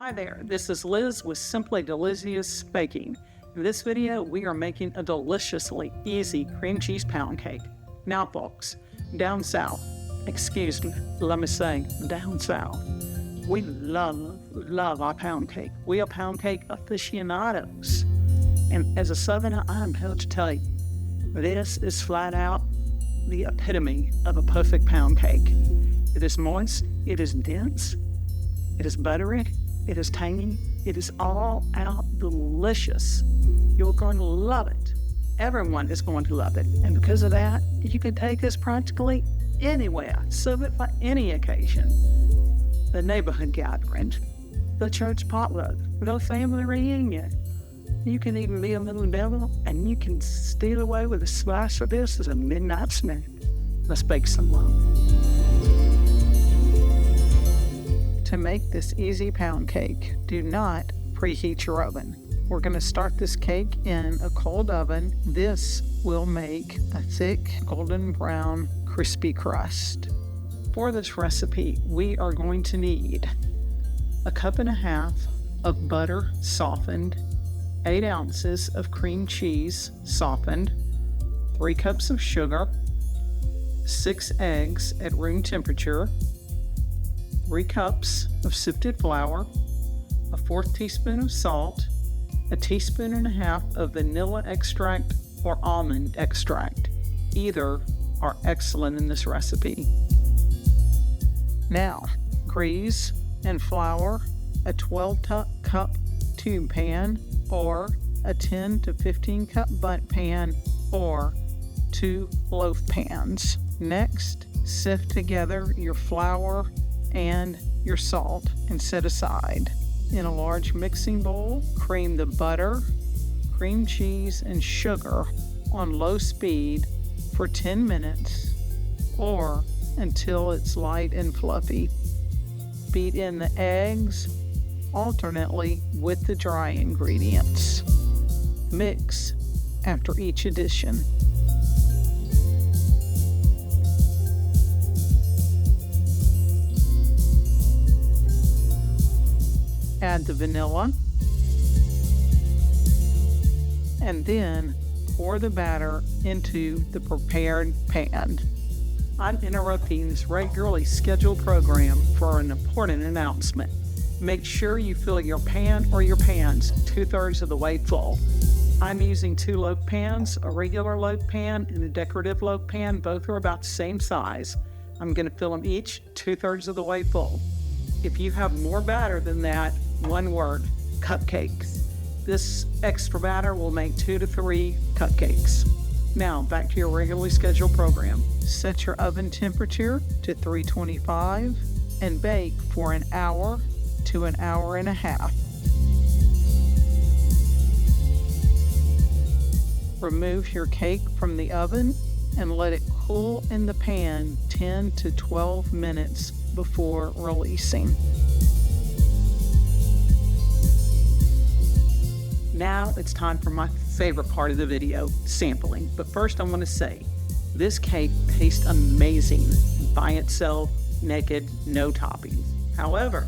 Hi there, this is Liz with Simply Delicious Baking. In this video, we are making a deliciously easy cream cheese pound cake. Now folks, down south, let me say, down south, we love our pound cake. We are pound cake aficionados. And as a southerner, I'm proud to tell you, this is flat out the epitome of a perfect pound cake. It is moist, it is dense, it is buttery, it is tangy, it is all out delicious. You're going to love it. Everyone is going to love it. And because of that, you can take this practically anywhere. Serve it for any occasion. The neighborhood gathering, the church potluck, the family reunion. You can even be a little devil and you can steal away with a slice of this as a midnight snack. Let's bake some love. To make this easy pound cake, do not preheat your oven. We're going to start this cake in a cold oven. This will make a thick, golden brown, crispy crust. For this recipe, we are going to need 1.5 cups of butter softened, 8 ounces of cream cheese softened, 3 cups of sugar, 6 eggs at room temperature, 3 cups of sifted flour, a 1/4 teaspoon of salt, a 1.5 teaspoons of vanilla extract or almond extract. Either are excellent in this recipe. Now, grease and flour a 12-cup tube pan or a 10 to 15 cup bundt pan or 2 loaf pans. Next, sift together your flour and your salt and set aside. In a large mixing bowl, cream the butter, cream cheese, and sugar on low speed for 10 minutes or until it's light and fluffy. Beat in the eggs alternately with the dry ingredients. Mix after each addition. Add the vanilla and then pour the batter into the prepared pan. I'm interrupting this regularly scheduled program for an important announcement. Make sure you fill your pan or your pans 2/3 of the way full. I'm using 2 loaf pans, a regular loaf pan and a decorative loaf pan. Both are about the same size. I'm going to fill them each 2/3 of the way full. If you have more batter than that, one word, cupcakes. This extra batter will make 2 to 3 cupcakes. Now, back to your regularly scheduled program. Set your oven temperature to 325 and bake for 1 hour to 1.5 hours. Remove your cake from the oven and let it cool in the pan 10 to 12 minutes before releasing. Now it's time for my favorite part of the video, sampling. But first I want to say, this cake tastes amazing by itself, naked, no toppings. However,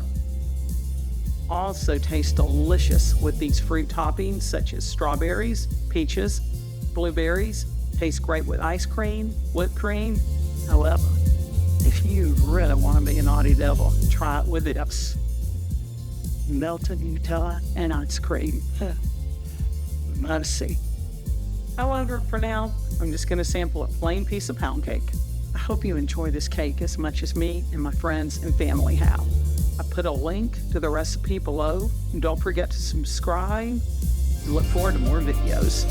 also tastes delicious with these fruit toppings such as strawberries, peaches, blueberries. Tastes great with ice cream, whipped cream. However, if you really want to be a naughty devil, try it with this. Melted Nutella and ice cream. Let's see. However, for now, I'm just going to sample a plain piece of pound cake. I hope you enjoy this cake as much as me and my friends and family have. I put a link to the recipe below. And don't forget to subscribe and look forward to more videos.